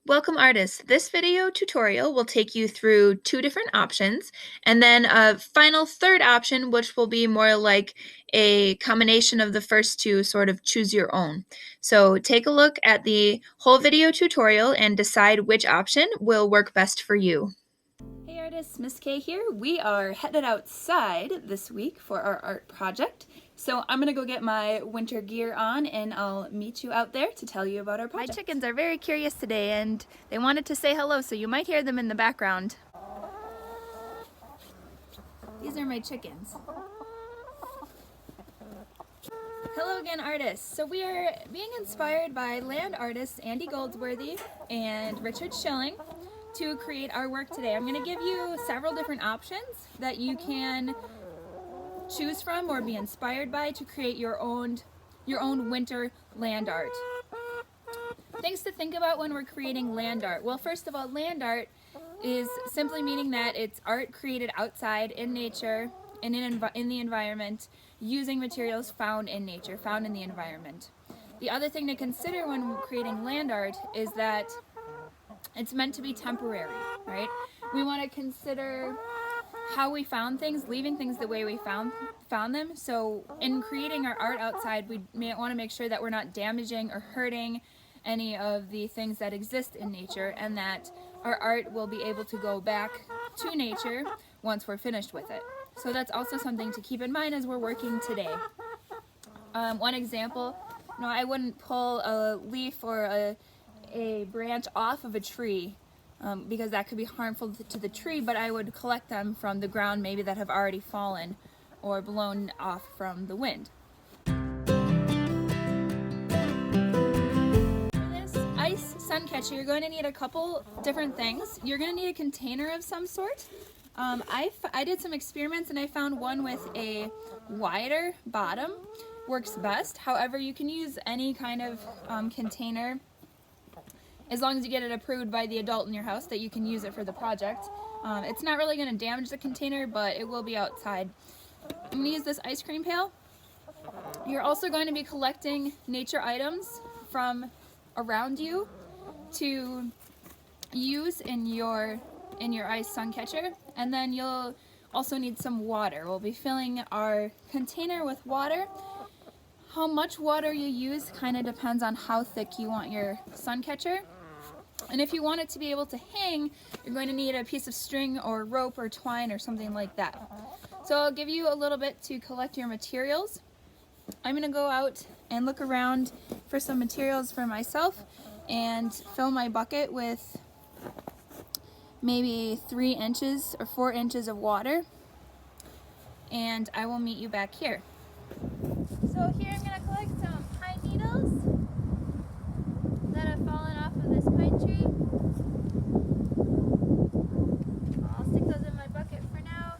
Welcome artists. This video tutorial will take you through two different options and then a final third option which will be more like a combination of the first two, sort of choose your own. So take a look at the whole video tutorial and decide which option will work best for you. Hey artists, Miss K here. We are headed outside this week for our art project. So I'm gonna go get my winter gear on and I'll meet you out there to tell you about our project. My chickens are very curious today and they wanted to say hello, so you might hear them in the background. These are my chickens. Hello again artists. So we are being inspired by land artists Andy Goldsworthy and Richard Schilling to create our work today. I'm going to give you several different options that you can choose from or be inspired by to create your own winter land art. Things to think about when we're creating land art. Well, first of all, land art is simply meaning that it's art created outside in nature and in the environment using materials found in nature, found in the environment. The other thing to consider when creating land art is that it's meant to be temporary, right? We want to consider how we found things, leaving things the way we found them. So in creating our art outside, we may want to make sure that we're not damaging or hurting any of the things that exist in nature, and that our art will be able to go back to nature once we're finished with it. So that's also something to keep in mind as we're working today. One example, I wouldn't pull a leaf or a branch off of a tree because that could be harmful to the tree, but I would collect them from the ground maybe that have already fallen or blown off from the wind. For this ice sun catcher, you're going to need a couple different things. You're going to need a container of some sort. I did some experiments and I found one with a wider bottom works best. However, you can use any kind of container as long as you get it approved by the adult in your house that you can use it for the project. It's not really going to damage the container, but it will be outside. I'm going to use this ice cream pail. You're also going to be collecting nature items from around you to use in your ice sun catcher, and then you'll also need some water. We'll be filling our container with water. How much water you use kind of depends on how thick you want your sun catcher. And if you want it to be able to hang, you're going to need a piece of string or rope or twine or something like that. So I'll give you a little bit to collect your materials. I'm going to go out and look around for some materials for myself and fill my bucket with maybe 3 inches or 4 inches of water, and I will meet you back here. So here I'm going to collect some pine needles that have fallen off of this pine tree. I'll stick those in my bucket for now.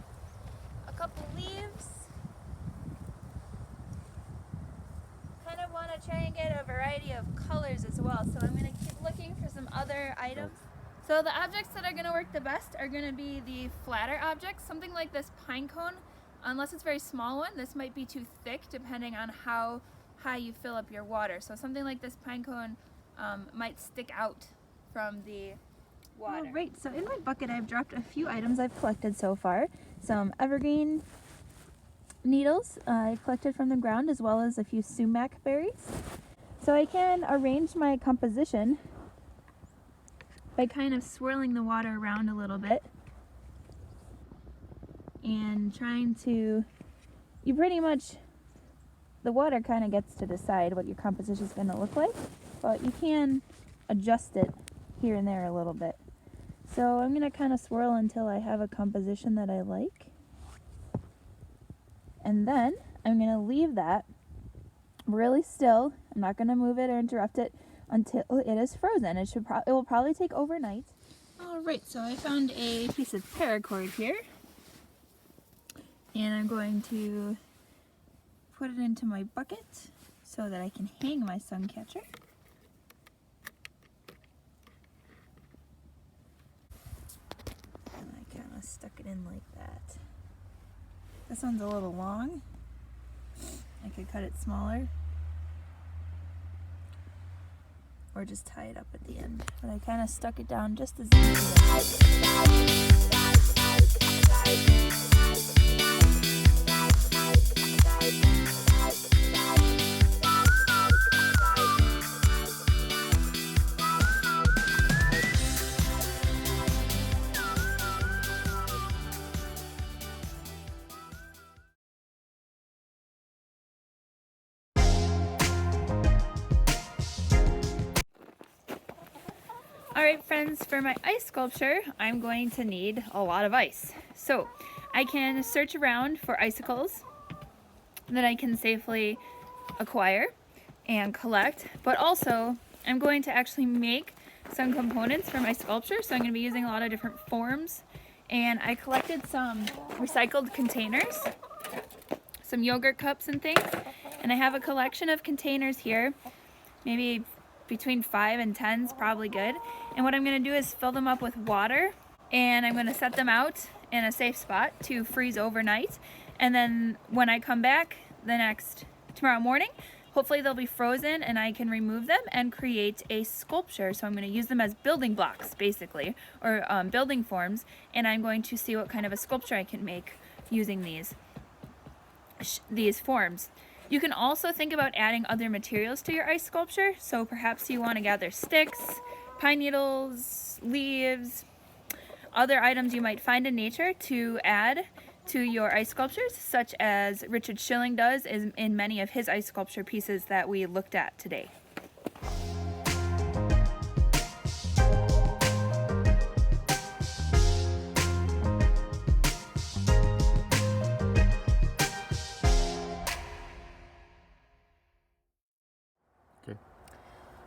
A couple leaves. Kind of want to try and get a variety of colors as well, so I'm going to keep looking for some other items. So the objects that are going to work the best are going to be the flatter objects, something like this pine cone. Unless it's a very small one, this might be too thick depending on how high you fill up your water. So something like this pine cone might stick out from the water. All right, so in my bucket I've dropped a few items I've collected so far. Some evergreen needles I collected from the ground, as well as a few sumac berries. So I can arrange my composition by kind of swirling the water around a little bit and trying to, the water kind of gets to decide what your composition is going to look like, but you can adjust it here and there a little bit. So I'm going to kind of swirl until I have a composition that I like, and then I'm going to leave that really still. I'm not going to move it or interrupt it until it is frozen. It will probably take overnight. Alright, so I found a piece of paracord here, and I'm going to put it into my bucket so that I can hang my sun catcher. And I kind of stuck it in like that. This one's a little long. I could cut it smaller. or just tie it up at the end. But I kind of stuck it down just as easy. Alright friends, for my ice sculpture, I'm going to need a lot of ice. So I can search around for icicles that I can safely acquire and collect, but also I'm going to actually make some components for my sculpture. So I'm going to be using a lot of different forms, and I collected some recycled containers, some yogurt cups and things, and I have a collection of containers here, maybe between 5 and 10 is probably good. And what I'm going to do is fill them up with water, and I'm going to set them out in a safe spot to freeze overnight. And then when I come back tomorrow morning, hopefully they'll be frozen and I can remove them and create a sculpture. So I'm going to use them as building blocks basically, or building forms, and I'm going to see what kind of a sculpture I can make using these forms. You can also think about adding other materials to your ice sculpture. So perhaps you want to gather sticks, pine needles, leaves, other items you might find in nature to add to your ice sculptures, such as Richard Schilling does in many of his ice sculpture pieces that we looked at today.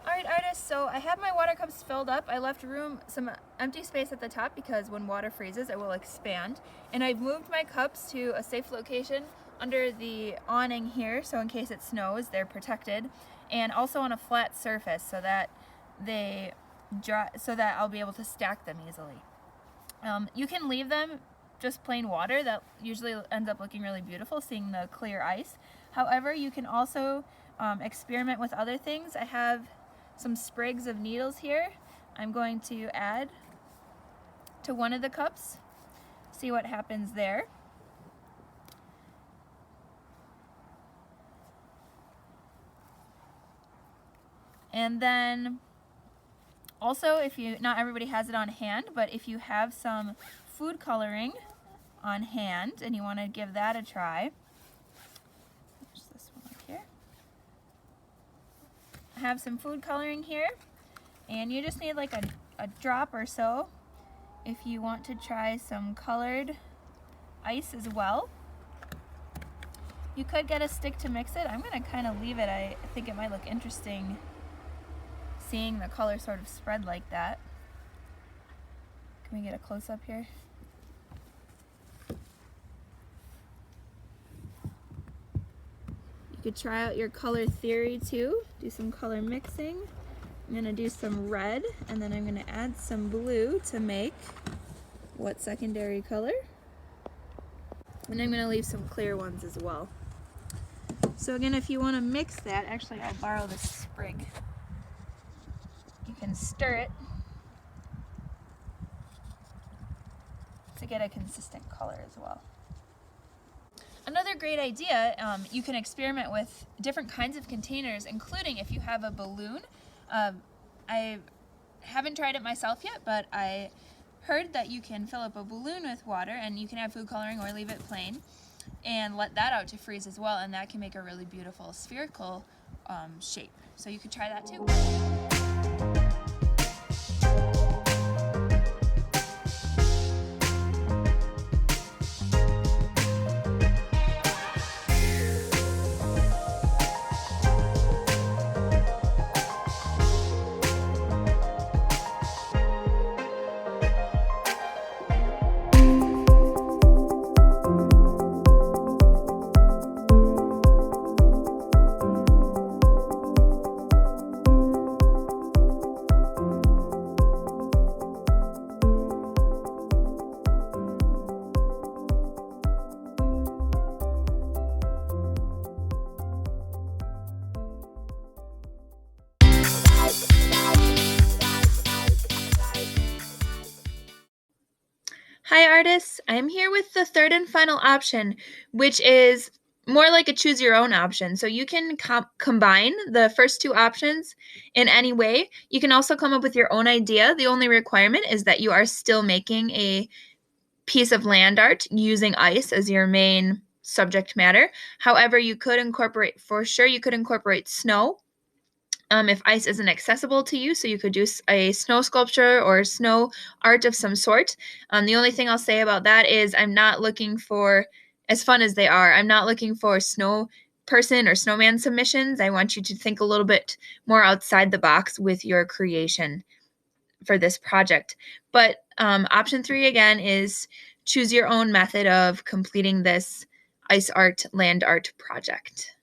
Alright artists, so I have my water cups filled up. I left some empty space at the top because when water freezes it will expand. And I've moved my cups to a safe location under the awning here, so in case it snows they're protected. And also on a flat surface so that I'll be able to stack them easily. You can leave them just plain water. That usually ends up looking really beautiful, seeing the clear ice. However, you can also experiment with other things. I have some sprigs of needles here. I'm going to add to one of the cups, see what happens there. And then also, not everybody has it on hand, but if you have some food coloring on hand and you want to give that a try, there's this one up here. I have some food coloring here, and you just need like a drop or so if you want to try some colored ice as well. You could get a stick to mix it. I'm going to kind of leave it. I think it might look interesting seeing the color sort of spread like that. Can we get a close-up here? You could try out your color theory too. Do some color mixing. I'm going to do some red, and then I'm going to add some blue to make what secondary color? And I'm going to leave some clear ones as well. So again, if you want to mix that, actually I'll borrow this sprig. You can stir it to get a consistent color as well. Another great idea, you can experiment with different kinds of containers, including if you have a balloon. I haven't tried it myself yet, but I heard that you can fill up a balloon with water and you can add food coloring or leave it plain and let that out to freeze as well, and that can make a really beautiful spherical shape. So you could try that too. Hi artists, I'm here with the third and final option, which is more like a choose your own option. So you can combine the first two options in any way. You can also come up with your own idea. The only requirement is that you are still making a piece of land art using ice as your main subject matter. However, you could incorporate, for sure, you could incorporate snow if ice isn't accessible to you. So you could do a snow sculpture or snow art of some sort. The only thing I'll say about that is I'm not looking for, as fun as they are, I'm not looking for snow person or snowman submissions. I want you to think a little bit more outside the box with your creation for this project. But option 3 again is choose your own method of completing this ice art land art project.